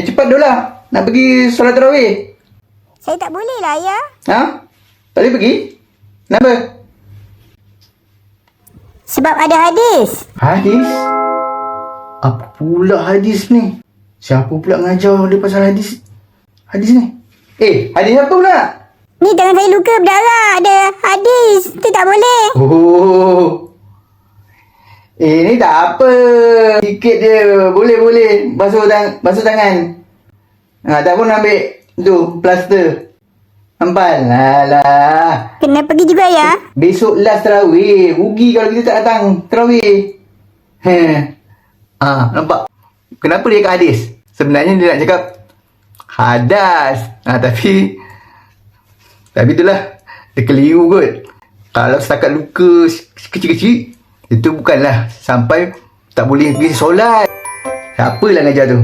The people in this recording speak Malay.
Cepat dulu lah. Nak pergi solat tarawih. Saya tak boleh lah, ayah. Ha? Tak boleh pergi? Kenapa? Sebab ada hadis. Hadis? Apa pula hadis ni? Siapa pula ngajar dia pasal hadis? Hadis ni? Hadis apa pula? Ni tangan saya luka berdarah. Ada hadis. Itu tak boleh. Oh. Ni tak apa. Sikit je. Boleh. Basuh tangan. Tak pun ambil tu, plaster. Ampal. Alah. Kena pergi juga, ayah. Besok last tarawih. Rugi kalau kita tak datang tarawih. Nampak? Kenapa dia kat hadis? Sebenarnya dia nak cakap hadas. Tapi itulah. Dia keliru kot. Kalau setakat luka kecil-kecil, itu bukanlah sampai tak boleh pergi solat. Siapalah ngajar tu?